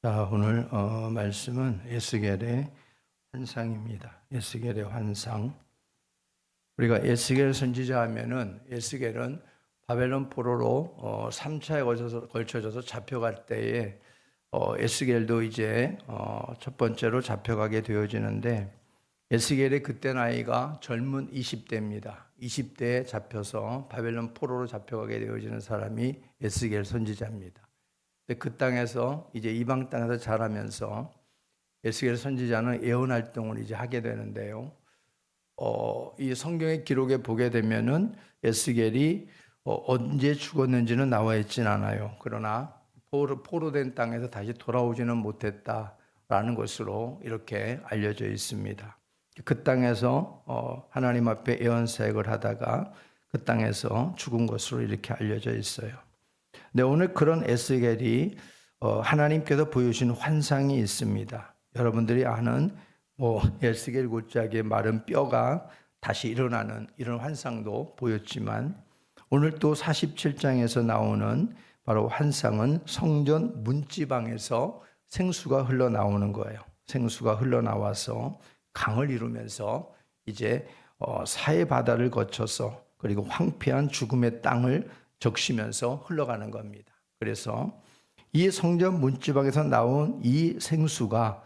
자, 오늘 말씀은 에스겔의 환상입니다. 에스겔의 환상. 우리가 에스겔 선지자 하면은 에스겔은 바벨론 포로로 3차에 걸쳐져서 잡혀갈 때에 에스겔도 이제 첫 번째로 잡혀가게 되어지는데 에스겔의 그때 나이가 젊은 20대입니다. 20대에 잡혀서 바벨론 포로로 잡혀가게 되어지는 사람이 에스겔 선지자입니다. 그 땅에서 이제 이방 땅에서 자라면서 에스겔 선지자는 예언 활동을 이제 하게 되는데요. 이 성경의 기록에 보게 되면은 에스겔이 언제 죽었는지는 나와 있진 않아요. 그러나 포로된 땅에서 다시 돌아오지는 못했다라는 것으로 이렇게 알려져 있습니다. 그 땅에서 하나님 앞에 예언 사역을 하다가 그 땅에서 죽은 것으로 이렇게 알려져 있어요. 네, 오늘 그런 에스겔이 하나님께서 보여주신 환상이 있습니다. 여러분들이 아는 에스겔 골짜기의 마른 뼈가 다시 일어나는 이런 환상도 보였지만 오늘 또 47장에서 나오는 바로 환상은 성전 문지방에서 생수가 흘러나오는 거예요. 생수가 흘러나와서 강을 이루면서 이제 사해 바다를 거쳐서 그리고 황폐한 죽음의 땅을 적시면서 흘러가는 겁니다. 그래서 이 성전 문지방에서 나온 이 생수가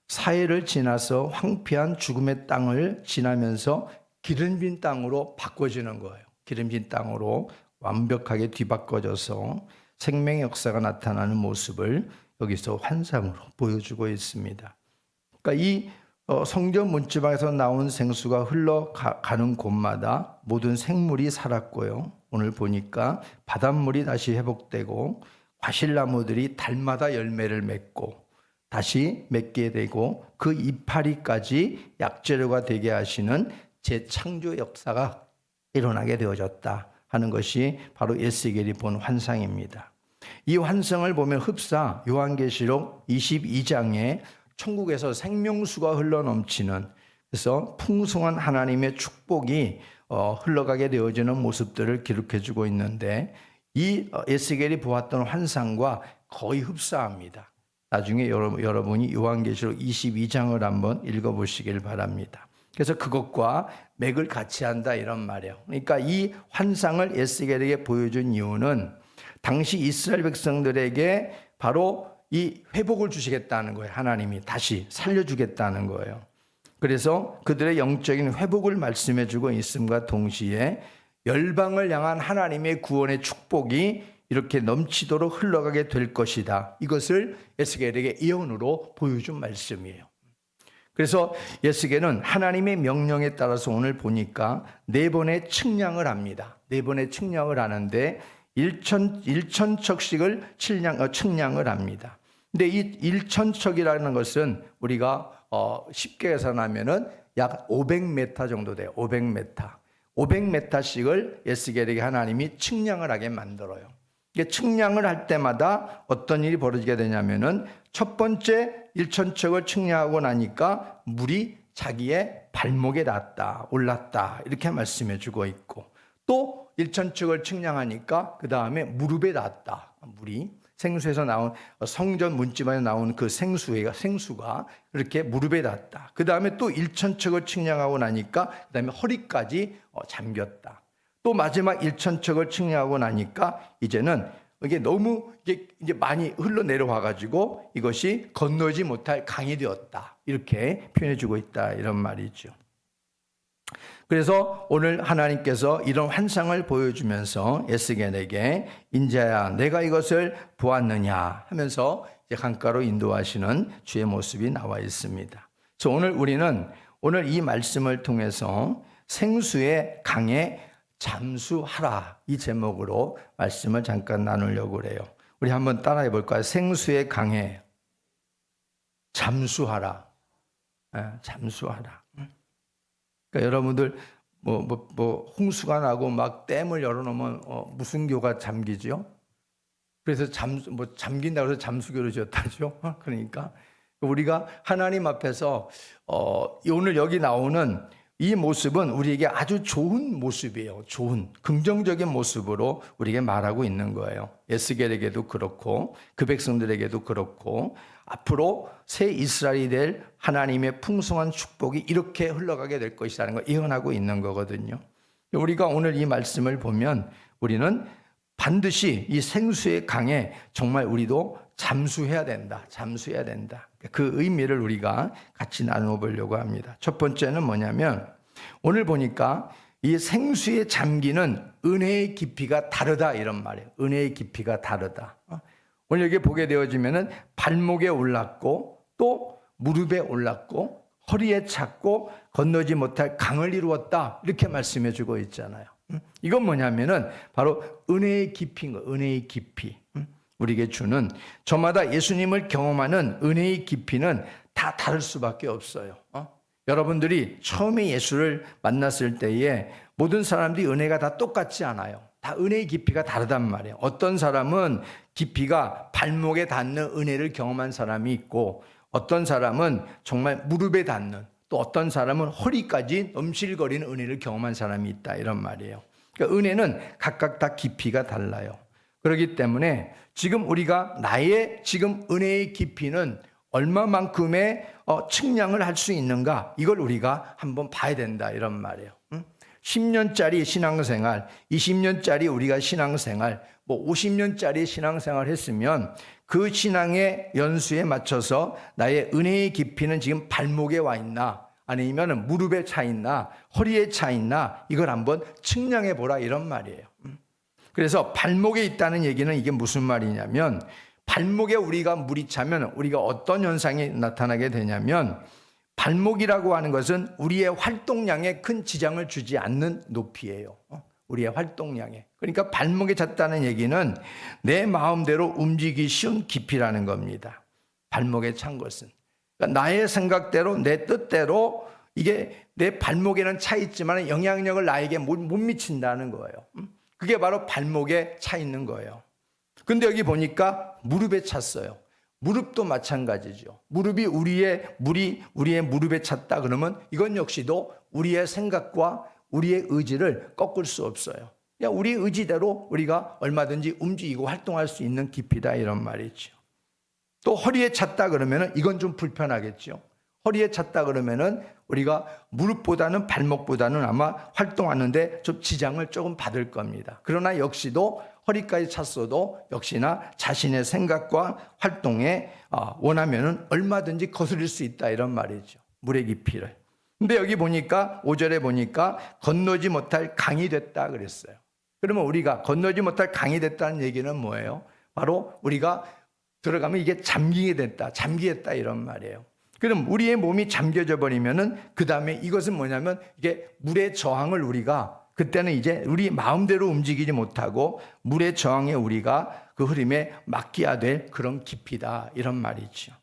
사해를 지나서 황폐한 죽음의 땅을 지나면서 기름진 땅으로 바꿔지는 거예요. 기름진 땅으로 완벽하게 뒤바꿔져서 생명의 역사가 나타나는 모습을 여기서 환상으로 보여주고 있습니다. 그러니까 이 성전 문지방에서 나온 생수가 흘러가는 곳마다 모든 생물이 살았고요. 오늘 보니까 바닷물이 다시 회복되고 과실나무들이 달마다 열매를 맺고 다시 맺게 되고 그 이파리까지 약재료가 되게 하시는 재창조 역사가 일어나게 되어졌다 하는 것이 바로 에스겔이 본 환상입니다. 이 환상을 보면 흡사 요한계시록 22장에 천국에서 생명수가 흘러넘치는 그래서 풍성한 하나님의 축복이 흘러가게 되어지는 모습들을 기록해주고 있는데 이 에스겔이 보았던 환상과 거의 흡사합니다. 나중에 여러분이 요한계시록 22장을 한번 읽어보시길 바랍니다. 그래서 그것과 맥을 같이 한다 이런 말이에요. 그러니까 이 환상을 에스겔에게 보여준 이유는 당시 이스라엘 백성들에게 바로 이 회복을 주시겠다는 거예요. 하나님이 다시 살려주겠다는 거예요. 그래서 그들의 영적인 회복을 말씀해 주고 있음과 동시에 열방을 향한 하나님의 구원의 축복이 이렇게 넘치도록 흘러가게 될 것이다. 이것을 에스겔에게 예언으로 보여준 말씀이에요. 그래서 에스겔은 하나님의 명령에 따라서 오늘 보니까 4번의 측량을 합니다. 4번의 측량을 하는데 1천척씩을 측량을 합니다. 근데 이 1천척이라는 것은 우리가 쉽게 계산하면은 약 500m 정도 돼요. 500m. 500m씩을 에스겔에게 하나님이 측량을 하게 만들어요. 이게 측량을 할 때마다 어떤 일이 벌어지게 되냐면은 첫 번째 1천척을 측량하고 나니까 물이 자기의 발목에 닿았다, 올랐다 이렇게 말씀해 주고 있고 또 1천척을 측량하니까 그 다음에 무릎에 닿았다. 물이 생수에서 나온 성전 문지방에 나온 그 생수가 이렇게 무릎에 닿았다. 그 다음에 또 1천척을 측량하고 나니까 그 다음에 허리까지 잠겼다. 또 마지막 1천척을 측량하고 나니까 이제는 이게 너무 이제 많이 흘러내려와 가지고 이것이 건너지 못할 강이 되었다. 이렇게 표현해주고 있다 이런 말이죠. 그래서 오늘 하나님께서 이런 환상을 보여주면서 에스겔에게 인자야 내가 이것을 보았느냐 하면서 이제 강가로 인도하시는 주의 모습이 나와 있습니다. 그래서 우리는 오늘 이 말씀을 통해서 생수의 강에 잠수하라 이 제목으로 말씀을 잠깐 나누려고 그래요. 우리 한번 따라해 볼까요? 생수의 강에 잠수하라. 잠수하라. 그러니까 여러분들 홍수가 나고 막 댐을 열어놓으면 무슨 교가 잠기죠? 그래서 잠긴다고 해서 잠수교를 지었다죠. 그러니까 우리가 하나님 앞에서 오늘 여기 나오는 이 모습은 우리에게 아주 좋은 모습이에요. 좋은 긍정적인 모습으로 우리에게 말하고 있는 거예요. 에스겔에게도 그렇고 그 백성들에게도 그렇고 앞으로 새 이스라엘이 될 하나님의 풍성한 축복이 이렇게 흘러가게 될 것이라는 걸 예언하고 있는 거거든요. 우리가 오늘 이 말씀을 보면 우리는 반드시 이 생수의 강에 정말 우리도 잠수해야 된다. 잠수해야 된다. 그 의미를 우리가 같이 나누어 보려고 합니다. 첫 번째는 뭐냐면 오늘 보니까 이 생수에 잠기는 은혜의 깊이가 다르다 이런 말이에요. 은혜의 깊이가 다르다. 오늘 여기 보게 되어지면은 발목에 올랐고 또 무릎에 올랐고 허리에 찼고 건너지 못할 강을 이루었다 이렇게 말씀해 주고 있잖아요. 이건 뭐냐면은 바로 은혜의 깊이인 거예요. 은혜의 깊이. 우리에게 주는 저마다 예수님을 경험하는 은혜의 깊이는 다 다를 수밖에 없어요. 여러분들이 처음에 예수를 만났을 때에 모든 사람들이 은혜가 다 똑같지 않아요. 다 은혜의 깊이가 다르단 말이에요. 어떤 사람은 깊이가 발목에 닿는 은혜를 경험한 사람이 있고 어떤 사람은 정말 무릎에 닿는 또 어떤 사람은 허리까지 넘실거리는 은혜를 경험한 사람이 있다 이런 말이에요. 그러니까 은혜는 각각 다 깊이가 달라요. 그렇기 때문에 지금 우리가 나의 지금 은혜의 깊이는 얼마만큼의 측량을 할 수 있는가 이걸 우리가 한번 봐야 된다 이런 말이에요. 10년짜리 신앙생활, 20년짜리 우리가 신앙생활, 50년짜리 신앙생활 했으면 그 신앙의 연수에 맞춰서 나의 은혜의 깊이는 지금 발목에 와 있나 아니면 무릎에 차 있나 허리에 차 있나 이걸 한번 측량해 보라 이런 말이에요. 그래서 발목에 있다는 얘기는 이게 무슨 말이냐면 발목에 우리가 물이 차면 우리가 어떤 현상이 나타나게 되냐면 발목이라고 하는 것은 우리의 활동량에 큰 지장을 주지 않는 높이예요. 우리의 활동량에. 그러니까 발목에 찼다는 얘기는 내 마음대로 움직이기 쉬운 깊이라는 겁니다. 발목에 찬 것은. 그러니까 나의 생각대로 내 뜻대로 이게 내 발목에는 차 있지만 영향력을 나에게 못 미친다는 거예요. 그게 바로 발목에 차 있는 거예요. 근데 여기 보니까 무릎에 찼어요. 무릎도 마찬가지죠. 무릎이 우리의 무릎에 찼다 그러면 이건 역시도 우리의 생각과 우리의 의지를 꺾을 수 없어요. 그냥 우리 의지대로 우리가 얼마든지 움직이고 활동할 수 있는 깊이다 이런 말이죠. 또 허리에 찼다 그러면은 이건 좀 불편하겠죠. 허리에 찼다 그러면은 우리가 무릎보다는 발목보다는 아마 활동하는데 좀 지장을 조금 받을 겁니다. 그러나 역시도 허리까지 찼어도 역시나 자신의 생각과 활동에 원하면은 얼마든지 거스릴 수 있다 이런 말이죠. 물의 깊이를. 근데 여기 보니까 5절에 보니까 건너지 못할 강이 됐다 그랬어요. 그러면 우리가 건너지 못할 강이 됐다는 얘기는 뭐예요? 바로 우리가 들어가면 이게 잠기게 됐다 이런 말이에요. 그럼 우리의 몸이 잠겨져 버리면은 그 다음에 이것은 뭐냐면 이게 물의 저항을 우리가 그때는 이제 우리 마음대로 움직이지 못하고 물의 저항에 우리가 그 흐름에 맡겨야 될 그런 깊이다 이런 말이죠.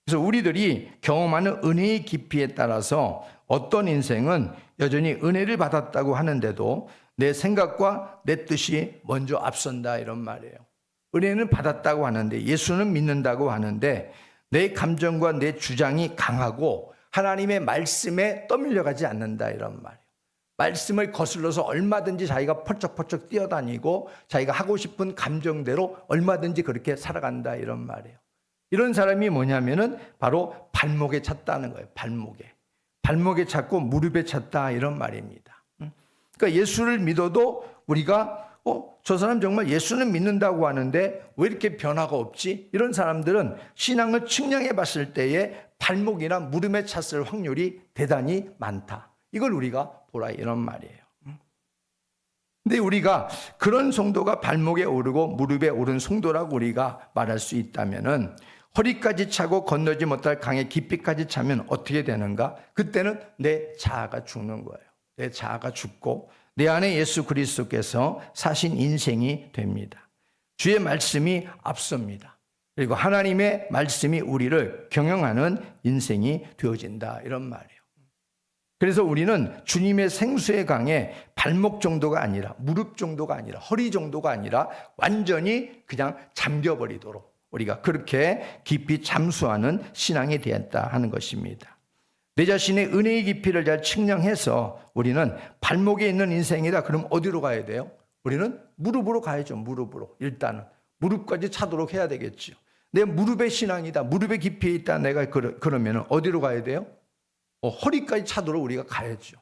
그래서 우리들이 경험하는 은혜의 깊이에 따라서 어떤 인생은 여전히 은혜를 받았다고 하는데도 내 생각과 내 뜻이 먼저 앞선다 이런 말이에요. 은혜는 받았다고 하는데 예수는 믿는다고 하는데 내 감정과 내 주장이 강하고 하나님의 말씀에 떠밀려가지 않는다 이런 말이에요. 말씀을 거슬러서 얼마든지 자기가 펄쩍펄쩍 뛰어다니고 자기가 하고 싶은 감정대로 얼마든지 그렇게 살아간다 이런 말이에요. 이런 사람이 뭐냐면은 바로 발목에 찼다는 거예요. 발목에 찼고 무릎에 찼다 이런 말입니다. 그러니까 예수를 믿어도 우리가 저 사람 정말 예수는 믿는다고 하는데 왜 이렇게 변화가 없지? 이런 사람들은 신앙을 측량해 봤을 때에 발목이나 무릎에 찼을 확률이 대단히 많다. 이걸 우리가 보라 이런 말이에요. 근데 우리가 그런 성도가 발목에 오르고 무릎에 오른 성도라고 우리가 말할 수 있다면은 허리까지 차고 건너지 못할 강의 깊이까지 차면 어떻게 되는가? 그때는 내 자아가 죽는 거예요. 내 자아가 죽고 내 안에 예수 그리스도께서 사신 인생이 됩니다. 주의 말씀이 앞섭니다. 그리고 하나님의 말씀이 우리를 경영하는 인생이 되어진다 이런 말이에요. 그래서 우리는 주님의 생수의 강에 발목 정도가 아니라 무릎 정도가 아니라 허리 정도가 아니라 완전히 그냥 잠겨버리도록 우리가 그렇게 깊이 잠수하는 신앙이 되었다 하는 것입니다. 내 자신의 은혜의 깊이를 잘 측량해서 우리는 발목에 있는 인생이다. 그럼 어디로 가야 돼요? 우리는 무릎으로 가야죠. 무릎으로. 일단은 무릎까지 차도록 해야 되겠죠. 내 무릎의 신앙이다. 무릎의 깊이에 있다. 내가 그러면 어디로 가야 돼요? 허리까지 차도록 우리가 가야죠.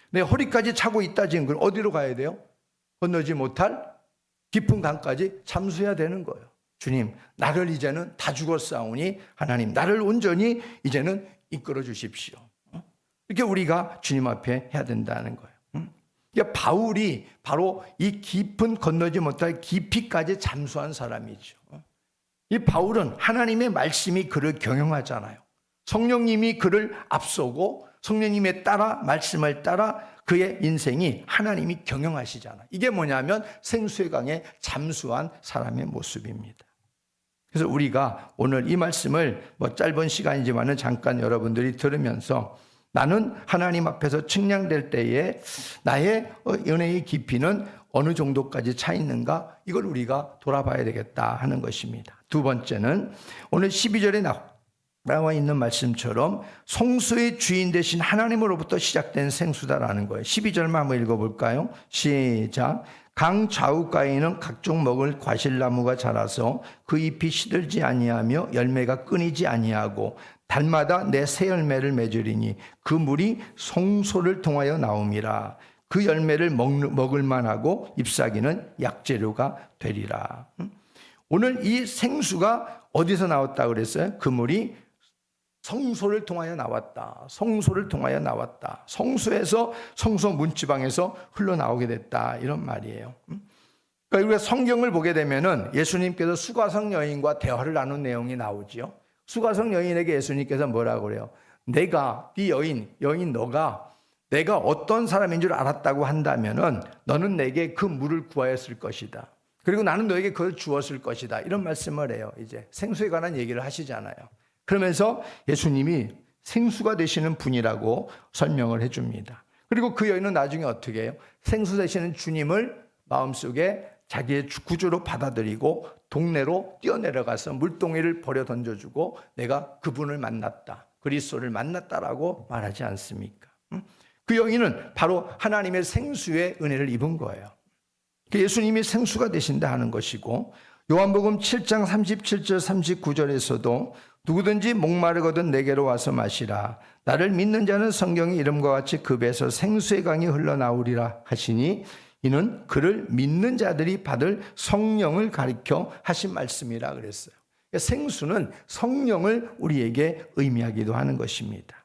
내 허리까지 차고 있다 지금 그럼 어디로 가야 돼요? 건너지 못할 깊은 강까지 잠수해야 되는 거예요. 주님, 나를 이제는 다 죽었사오니 하나님 나를 온전히 이제는 이끌어 주십시오. 이렇게 우리가 주님 앞에 해야 된다는 거예요. 그러니까 바울이 바로 이 깊은 건너지 못할 깊이까지 잠수한 사람이죠. 이 바울은 하나님의 말씀이 그를 경영하잖아요. 성령님이 그를 앞서고 성령님에 따라 말씀을 따라 그의 인생이 하나님이 경영하시잖아요. 이게 뭐냐면 생수의 강에 잠수한 사람의 모습입니다. 그래서 우리가 오늘 이 말씀을 짧은 시간이지만은 잠깐 여러분들이 들으면서 나는 하나님 앞에서 측량될 때에 나의 은혜의 깊이는 어느 정도까지 차 있는가? 이걸 우리가 돌아봐야 되겠다 하는 것입니다. 두 번째는 오늘 12절에 나와 있는 말씀처럼 성수의 주인 되신 하나님으로부터 시작된 생수다라는 거예요. 12절만 한번 읽어볼까요? 시작. 강 좌우가에는 각종 먹을 과실나무가 자라서 그 잎이 시들지 아니하며 열매가 끊이지 아니하고 달마다 내 새 열매를 맺으리니 그 물이 성소를 통하여 나옴이라. 그 열매를 먹을 만하고 잎사귀는 약재료가 되리라. 오늘 이 생수가 어디서 나왔다 그랬어요? 그 물이 성소를 통하여 나왔다. 성소를 통하여 나왔다. 성소에서 성소 문지방에서 흘러나오게 됐다. 이런 말이에요. 그러니까 우리가 성경을 보게 되면은 예수님께서 수가성 여인과 대화를 나눈 내용이 나오지요. 수가성 여인에게 예수님께서 뭐라고 그래요? 내가 네 여인 너가 내가 어떤 사람인 줄 알았다고 한다면은 너는 내게 그 물을 구하였을 것이다. 그리고 나는 너에게 그걸 주었을 것이다. 이런 말씀을 해요. 이제 생수에 관한 얘기를 하시잖아요. 그러면서 예수님이 생수가 되시는 분이라고 설명을 해줍니다. 그리고 그 여인은 나중에 어떻게 해요? 생수 되시는 주님을 마음속에 자기의 구주로 받아들이고 동네로 뛰어내려가서 물동이를 버려 던져주고 내가 그분을 만났다. 그리스도를 만났다라고 말하지 않습니까? 그 여인은 바로 하나님의 생수의 은혜를 입은 거예요. 예수님이 생수가 되신다 하는 것이고 요한복음 7장 37절 39절에서도 누구든지 목마르거든 내게로 와서 마시라. 나를 믿는 자는 성경의 이름과 같이 그 배에서 생수의 강이 흘러나오리라 하시니 이는 그를 믿는 자들이 받을 성령을 가리켜 하신 말씀이라 그랬어요. 생수는 성령을 우리에게 의미하기도 하는 것입니다.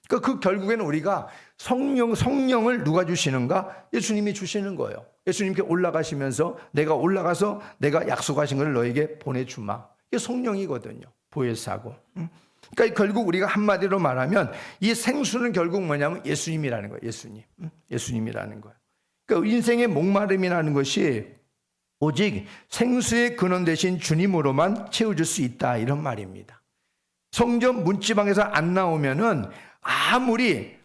그 결국에는 우리가 성령을 누가 주시는가? 예수님이 주시는 거예요. 예수님께 올라가시면서 내가 올라가서 내가 약속하신 것을 너에게 보내주마. 이게 성령이거든요. 보혜사고. 그러니까 결국 우리가 한마디로 말하면 이 생수는 결국 뭐냐면 예수님이라는 거예요. 예수님이라는 거예요. 그러니까 인생의 목마름이라는 것이 오직 생수의 근원 되신 주님으로만 채워줄 수 있다. 이런 말입니다. 성전 문지방에서 안 나오면은 아무리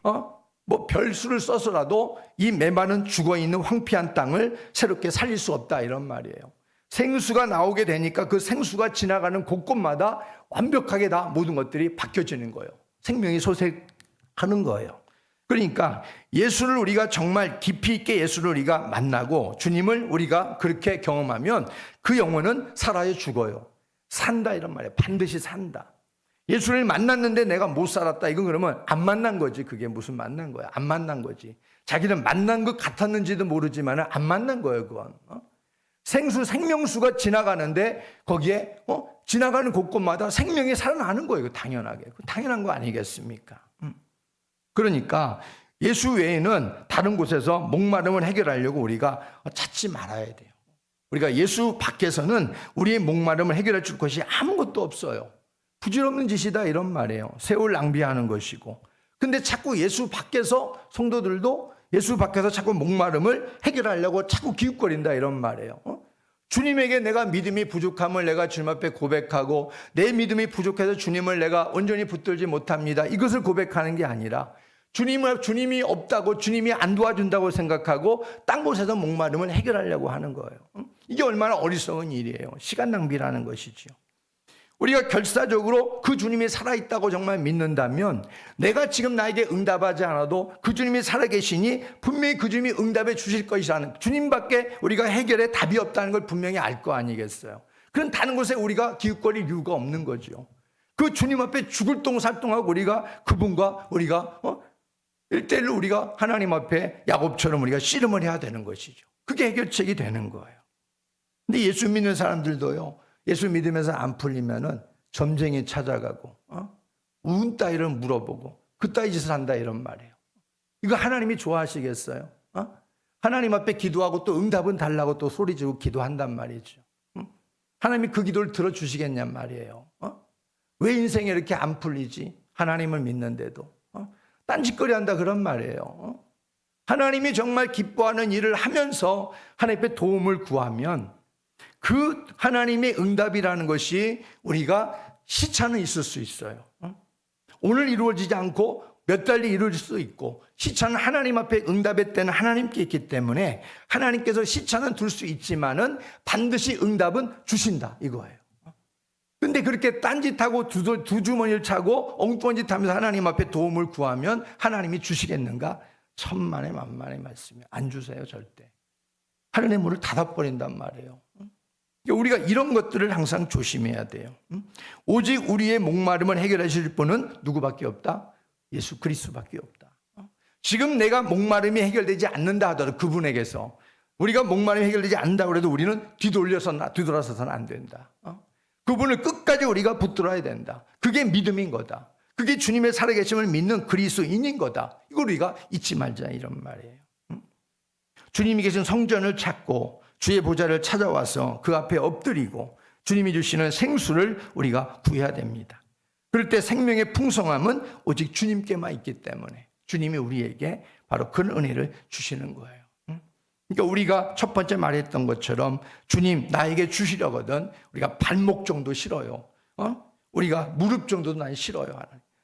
별수를 써서라도 이 메마른 죽어있는 황폐한 땅을 새롭게 살릴 수 없다 이런 말이에요. 생수가 나오게 되니까 그 생수가 지나가는 곳곳마다 완벽하게 다 모든 것들이 바뀌어지는 거예요. 생명이 소생하는 거예요. 그러니까 예수를 우리가 정말 깊이 있게 예수를 우리가 만나고 주님을 우리가 그렇게 경험하면 그 영혼은 살아요 죽어요? 산다 이런 말이에요. 반드시 산다. 예수를 만났는데 내가 못 살았다. 이건 그러면 안 만난 거지. 그게 무슨 만난 거야? 안 만난 거지. 자기는 만난 것 같았는지도 모르지만 안 만난 거예요. 그건. 생명수가 지나가는데 거기에 지나가는 곳곳마다 생명이 살아나는 거예요. 당연하게. 당연한 거 아니겠습니까? 그러니까 예수 외에는 다른 곳에서 목마름을 해결하려고 우리가 찾지 말아야 돼요. 우리가 예수 밖에서는 우리의 목마름을 해결해 줄 것이 아무것도 없어요. 부질없는 짓이다 이런 말이에요. 세월 낭비하는 것이고. 근데 자꾸 예수 밖에서 성도들도 예수 밖에서 자꾸 목마름을 해결하려고 자꾸 기웃거린다 이런 말이에요. 주님에게 내가 믿음이 부족함을 내가 주님 앞에 고백하고 내 믿음이 부족해서 주님을 내가 온전히 붙들지 못합니다. 이것을 고백하는 게 아니라 주님이 없다고 주님이 안 도와준다고 생각하고 딴 곳에서 목마름을 해결하려고 하는 거예요. 이게 얼마나 어리석은 일이에요. 시간 낭비라는 것이죠. 우리가 결사적으로 그 주님이 살아있다고 정말 믿는다면 내가 지금 나에게 응답하지 않아도 그 주님이 살아계시니 분명히 그 주님이 응답해 주실 것이라는, 주님밖에 우리가 해결에 답이 없다는 걸 분명히 알 거 아니겠어요. 그런 다른 곳에 우리가 기웃거릴 이유가 없는 거죠. 그 주님 앞에 죽을 똥살똥하고 우리가 그분과 우리가 1대1로 우리가 하나님 앞에 야곱처럼 우리가 씨름을 해야 되는 것이죠. 그게 해결책이 되는 거예요. 근데 예수 믿는 사람들도요, 예수 믿으면서 안 풀리면은 점쟁이 찾아가고 운 따위를 물어보고 그 따위 짓을 한다 이런 말이에요. 이거 하나님이 좋아하시겠어요? 하나님 앞에 기도하고 또 응답은 달라고 또 소리지르고 기도한단 말이죠. 하나님이 그 기도를 들어주시겠냔 말이에요. 왜 인생에 이렇게 안 풀리지? 하나님을 믿는데도 딴짓거리 한다 그런 말이에요. 하나님이 정말 기뻐하는 일을 하면서 하나님 앞에 도움을 구하면 그 하나님의 응답이라는 것이 우리가 시차는 있을 수 있어요. 오늘 이루어지지 않고 몇 달 뒤 이루어질 수 있고, 시차는 하나님 앞에 응답의 때는 하나님께 있기 때문에 하나님께서 시차는 둘 수 있지만은 반드시 응답은 주신다 이거예요. 근데 그렇게 딴짓하고 두 주머니를 차고 엉뚱한 짓 하면서 하나님 앞에 도움을 구하면 하나님이 주시겠는가? 천만의 만만의 말씀이에요. 안 주세요 절대. 하늘의 문을 닫아버린단 말이에요. 우리가 이런 것들을 항상 조심해야 돼요. 오직 우리의 목마름을 해결하실 분은 누구밖에 없다? 예수 그리스도밖에 없다. 지금 내가 목마름이 해결되지 않는다 하더라도 그분에게서 우리가 목마름이 해결되지 않는다고 해도 우리는 뒤돌아서서는 안 된다. 그분을 끝까지 우리가 붙들어야 된다. 그게 믿음인 거다. 그게 주님의 살아계심을 믿는 그리스도인인 거다. 이걸 우리가 잊지 말자 이런 말이에요. 주님이 계신 성전을 찾고 주의 보좌를 찾아와서 그 앞에 엎드리고 주님이 주시는 생수를 우리가 구해야 됩니다. 그럴 때 생명의 풍성함은 오직 주님께만 있기 때문에 주님이 우리에게 바로 그런 은혜를 주시는 거예요. 그러니까 우리가 첫 번째 말했던 것처럼 주님 나에게 주시려거든 우리가 발목 정도 싫어요. 우리가 무릎 정도도 난 싫어요.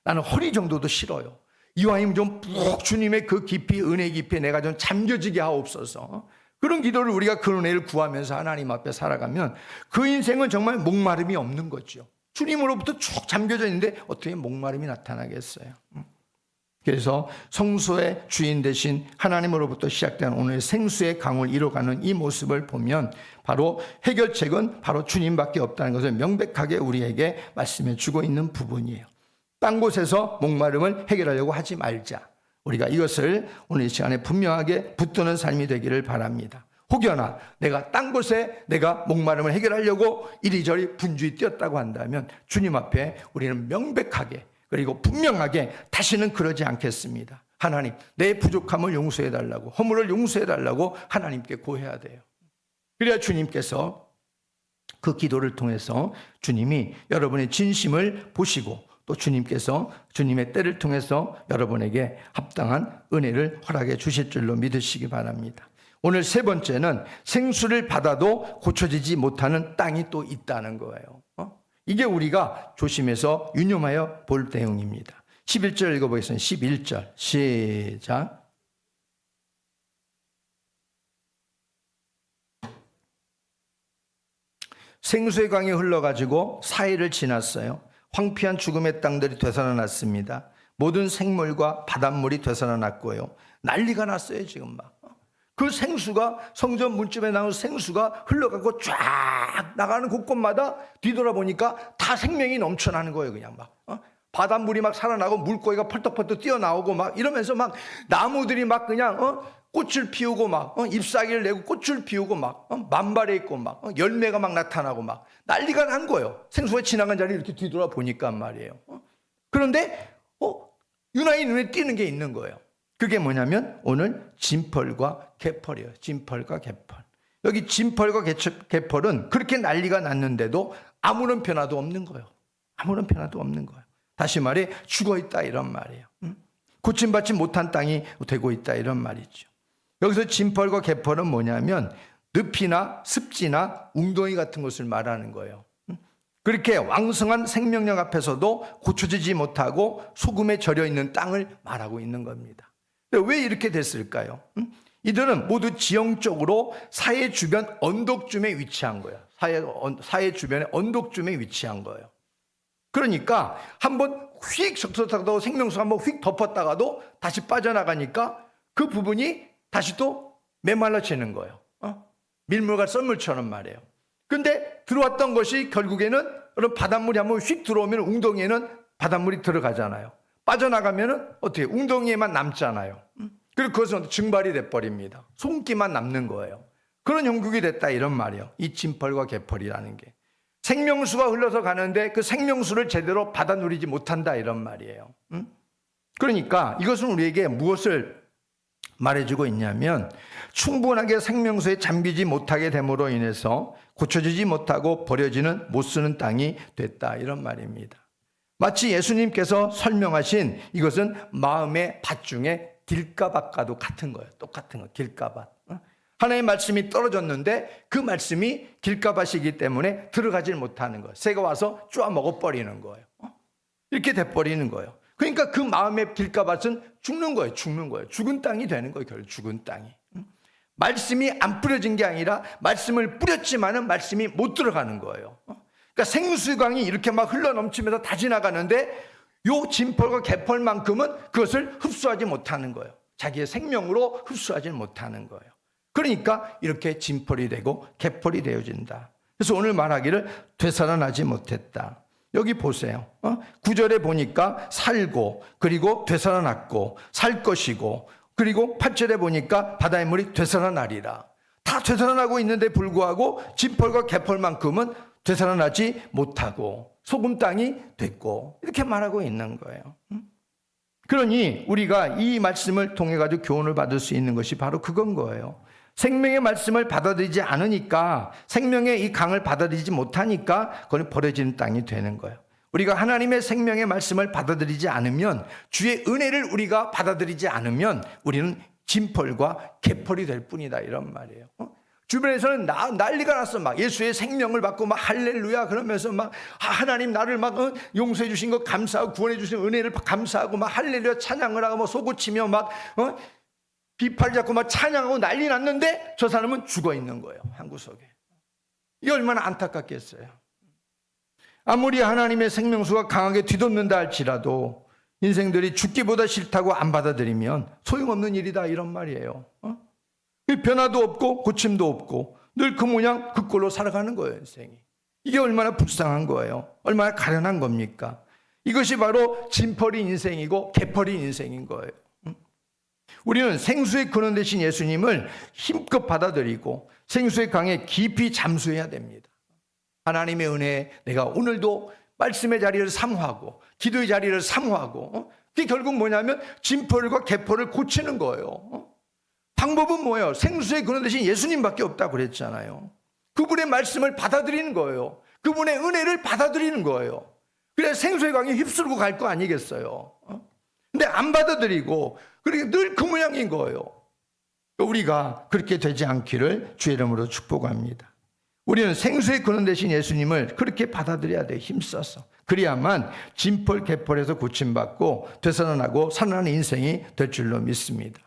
나는 허리 정도도 싫어요. 이왕이면 좀 푹 주님의 그 깊이, 은혜 깊이 내가 좀 잠겨지게 하옵소서. 그런 기도를 우리가 그 은혜를 구하면서 하나님 앞에 살아가면 그 인생은 정말 목마름이 없는 거죠. 주님으로부터 쭉 잠겨져 있는데 어떻게 목마름이 나타나겠어요? 그래서 성소의 주인 되신 하나님으로부터 시작된 오늘 생수의 강을 이뤄가는 이 모습을 보면 바로 해결책은 바로 주님밖에 없다는 것을 명백하게 우리에게 말씀해 주고 있는 부분이에요. 딴 곳에서 목마름을 해결하려고 하지 말자. 우리가 이것을 오늘 이 시간에 분명하게 붙드는 삶이 되기를 바랍니다. 혹여나 내가 딴 곳에 내가 목마름을 해결하려고 이리저리 분주히 뛰었다고 한다면 주님 앞에 우리는 명백하게 그리고 분명하게 다시는 그러지 않겠습니다. 하나님 내 부족함을 용서해달라고, 허물을 용서해달라고 하나님께 고해야 돼요. 그래야 주님께서 그 기도를 통해서 주님이 여러분의 진심을 보시고 또 주님께서 주님의 때를 통해서 여러분에게 합당한 은혜를 허락해 주실 줄로 믿으시기 바랍니다. 오늘 세 번째는 생수를 받아도 고쳐지지 못하는 땅이 또 있다는 거예요. 이게 우리가 조심해서 유념하여 볼 내용입니다. 11절 읽어보겠습니다. 11절 시작. 생수의 강이 흘러가지고 사해를 지났어요. 황폐한 죽음의 땅들이 되살아났습니다. 모든 생물과 바닷물이 되살아났고요. 난리가 났어요 지금 막. 그 생수가 성전 문쯤에 나온 생수가 흘러가고 쫙 나가는 곳곳마다 뒤돌아보니까 다 생명이 넘쳐나는 거예요. 그냥 막 바닷물이 막 살아나고 물고기가 펄떡펄떡 뛰어나오고 막 이러면서 막 나무들이 막 그냥 꽃을 피우고 막 잎사귀를 내고 꽃을 피우고 막 만발해 있고 막 열매가 막 나타나고 막 난리가 난 거예요. 생수가 지나간 자리를 이렇게 뒤돌아보니까 말이에요. 그런데 유난히 눈에 띄는 게 있는 거예요. 그게 뭐냐면 오늘 진펄과 개펄이에요. 진펄과 개펄. 여기 진펄과 개펄은 그렇게 난리가 났는데도 아무런 변화도 없는 거예요. 아무런 변화도 없는 거예요. 다시 말해 죽어있다 이런 말이에요. 고침받지 못한 땅이 되고 있다 이런 말이죠. 여기서 진펄과 개펄은 뭐냐면 늪이나 습지나 웅덩이 같은 것을 말하는 거예요. 그렇게 왕성한 생명력 앞에서도 고쳐지지 못하고 소금에 절여 있는 땅을 말하고 있는 겁니다. 왜 이렇게 됐을까요? 이들은 모두 지형적으로 사해 주변 언덕쯤에 위치한 거예요. 사해 주변의 언덕쯤에 위치한 거예요. 그러니까 한번 휙 적셔서 생명수 한번 휙 덮었다가도 다시 빠져나가니까 그 부분이 다시 또 메말라지는 거예요. 밀물과 썰물처럼 말이에요. 근데 들어왔던 것이 결국에는 그런 바닷물이 한번 휙 들어오면 웅덩이에는 바닷물이 들어가잖아요. 빠져나가면은 어떻게 웅덩이에만 남잖아요. 그리고 그것은 증발이 돼버립니다. 손기만 남는 거예요. 그런 형국이 됐다 이런 말이에요. 이 진펄과 개펄이라는 게 생명수가 흘러서 가는데 그 생명수를 제대로 받아 누리지 못한다 이런 말이에요. 그러니까 이것은 우리에게 무엇을 말해주고 있냐면 충분하게 생명수에 잠기지 못하게 됨으로 인해서 고쳐지지 못하고 버려지는 못 쓰는 땅이 됐다 이런 말입니다. 마치 예수님께서 설명하신 이것은 마음의 밭 중에 길가밭과도 같은 거예요. 똑같은 거, 길가밭. 하나님의 말씀이 떨어졌는데 그 말씀이 길가밭이기 때문에 들어가질 못하는 거예요. 새가 와서 쪼아 먹어버리는 거예요. 이렇게 돼버리는 거예요. 그러니까 그 마음의 길가밭은 죽는 거예요. 죽는 거예요. 죽은 땅이 되는 거예요. 결국 죽은 땅이. 말씀이 안 뿌려진 게 아니라 말씀을 뿌렸지만은 말씀이 못 들어가는 거예요. 그러니까 생수강이 이렇게 막 흘러넘치면서 다 지나가는데 요 진펄과 개펄만큼은 그것을 흡수하지 못하는 거예요. 자기의 생명으로 흡수하지 못하는 거예요. 그러니까 이렇게 진펄이 되고 개펄이 되어진다. 그래서 오늘 말하기를 되살아나지 못했다. 여기 보세요. 9절에 보니까 살고 그리고 되살아났고 살 것이고 그리고 8절에 보니까 바다의 물이 되살아나리라. 다 되살아나고 있는데 불구하고 진펄과 개펄만큼은 되살아나지 못하고 소금 땅이 됐고 이렇게 말하고 있는 거예요. 그러니 우리가 이 말씀을 통해 가지고 교훈을 받을 수 있는 것이 바로 그건 거예요. 생명의 말씀을 받아들이지 않으니까 생명의 이 강을 받아들이지 못하니까 그건 버려지는 땅이 되는 거예요. 우리가 하나님의 생명의 말씀을 받아들이지 않으면 주의 은혜를 우리가 받아들이지 않으면 우리는 진펄과 개펄이 될 뿐이다 이런 말이에요. 주변에서는 난리가 났어. 막 예수의 생명을 받고 막 할렐루야 그러면서 막 하나님 나를 막 용서해 주신 것 감사하고 구원해 주신 은혜를 감사하고 막 할렐루야 찬양을 하고 막 소고치며 막 비팔 잡고 막 찬양하고 난리 났는데 저 사람은 죽어 있는 거예요. 한 구석에. 이게 얼마나 안타깝겠어요. 아무리 하나님의 생명수가 강하게 뒤덮는다 할지라도 인생들이 죽기보다 싫다고 안 받아들이면 소용없는 일이다 이런 말이에요. 변화도 없고 고침도 없고 늘 그 모양 그 꼴로 살아가는 거예요 인생이. 이게 얼마나 불쌍한 거예요. 얼마나 가련한 겁니까. 이것이 바로 진펄이 인생이고 개펄이 인생인 거예요. 우리는 생수의 근원 되신 예수님을 힘껏 받아들이고 생수의 강에 깊이 잠수해야 됩니다. 하나님의 은혜에 내가 오늘도 말씀의 자리를 사모하고 기도의 자리를 사모하고 그게 결국 뭐냐면 진펄과 개펄을 고치는 거예요. 방법은 뭐예요? 생수의 근원 되신 예수님밖에 없다고 그랬잖아요. 그분의 말씀을 받아들이는 거예요. 그분의 은혜를 받아들이는 거예요. 그래야 생수의 강에 휩쓸고 갈 거 아니겠어요. 근데 안 받아들이고 그러니까 늘 그 모양인 거예요. 우리가 그렇게 되지 않기를 주의 이름으로 축복합니다. 우리는 생수의 근원 되신 예수님을 그렇게 받아들여야 돼요. 힘써서. 그래야만 진펄 개펄에서 고침받고 되살아나고 살아나는 인생이 될 줄로 믿습니다.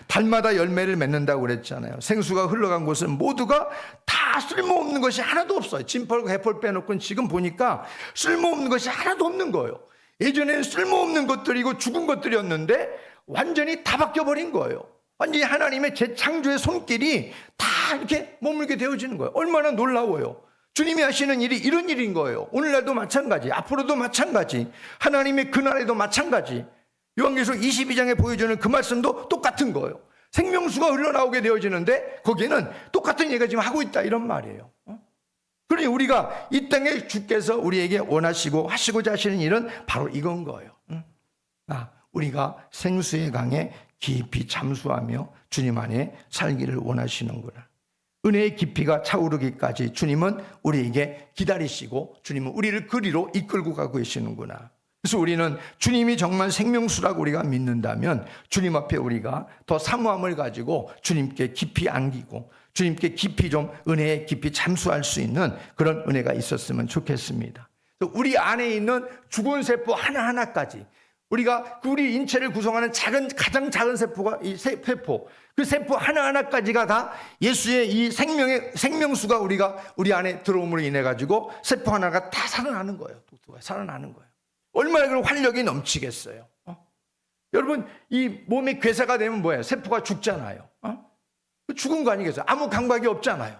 달마다 열매를 맺는다고 그랬잖아요. 생수가 흘러간 곳은 모두가 다 쓸모없는 것이 하나도 없어요. 진펄과 개펄 빼놓고는 지금 보니까 쓸모없는 것이 하나도 없는 거예요. 예전에는 쓸모없는 것들이고 죽은 것들이었는데 완전히 다 바뀌어버린 거예요. 완전히 하나님의 재창조의 손길이 다 이렇게 머물게 되어지는 거예요. 얼마나 놀라워요. 주님이 하시는 일이 이런 일인 거예요. 오늘날도 마찬가지, 앞으로도 마찬가지, 하나님의 그날에도 마찬가지. 요한계시록 22장에 보여주는 그 말씀도 똑같은 거예요. 생명수가 흘러나오게 되어지는데 거기에는 똑같은 얘기가 지금 하고 있다 이런 말이에요. 그러니 우리가 이 땅에 주께서 우리에게 원하시고 하시고자 하시는 일은 바로 이건 거예요. 우리가 생수의 강에 깊이 잠수하며 주님 안에 살기를 원하시는구나. 은혜의 깊이가 차오르기까지 주님은 우리에게 기다리시고 주님은 우리를 그리로 이끌고 가고 계시는구나. 그래서 우리는 주님이 정말 생명수라고 우리가 믿는다면 주님 앞에 우리가 더 사모함을 가지고 주님께 깊이 안기고 주님께 깊이 좀 은혜에 깊이 잠수할 수 있는 그런 은혜가 있었으면 좋겠습니다. 우리 안에 있는 죽은 세포 하나하나까지 우리가 우리 인체를 구성하는 가장 작은 세포가 이 세포, 그 세포 하나하나까지가 다 예수의 이 생명수가 우리 안에 들어옴으로 인해 가지고 세포 하나가 다 살아나는 거예요. 살아나는 거예요. 얼마나 그런 활력이 넘치겠어요. 여러분, 이 몸이 괴사가 되면 뭐예요? 세포가 죽잖아요. 죽은 거 아니겠어요? 아무 감각이 없잖아요.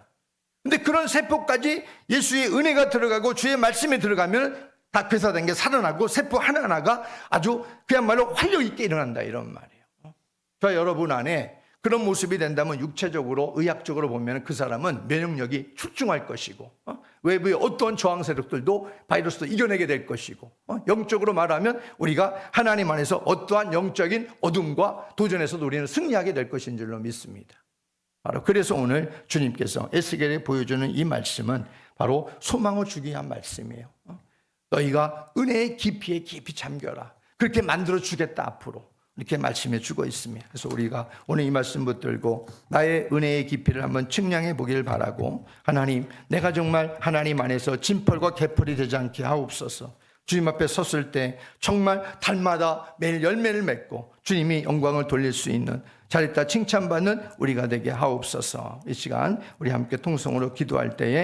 근데 그런 세포까지 예수의 은혜가 들어가고 주의 말씀이 들어가면 다 괴사된 게 살아나고 세포 하나하나가 아주 그야말로 활력 있게 일어난다, 이런 말이에요. 저 여러분 안에 그런 모습이 된다면 육체적으로 의학적으로 보면 그 사람은 면역력이 출중할 것이고 외부의 어떤 저항 세력들도 바이러스도 이겨내게 될 것이고 영적으로 말하면 우리가 하나님 안에서 어떠한 영적인 어둠과 도전에서도 우리는 승리하게 될 것인 줄로 믿습니다. 바로 그래서 오늘 주님께서 에스겔에 보여주는 이 말씀은 바로 소망을 주기 위한 말씀이에요. 너희가 은혜의 깊이에 깊이 잠겨라. 그렇게 만들어 주겠다 앞으로. 이렇게 말씀해 주고 있습니다. 그래서 우리가 오늘 이 말씀 붙들고 나의 은혜의 깊이를 한번 측량해 보기를 바라고, 하나님, 내가 정말 하나님 안에서 진펄과 개펄이 되지 않게 하옵소서. 주님 앞에 섰을 때 정말 달마다 매일 열매를 맺고 주님이 영광을 돌릴 수 있는, 잘했다 칭찬받는 우리가 되게 하옵소서. 이 시간 우리 함께 통성으로 기도할 때에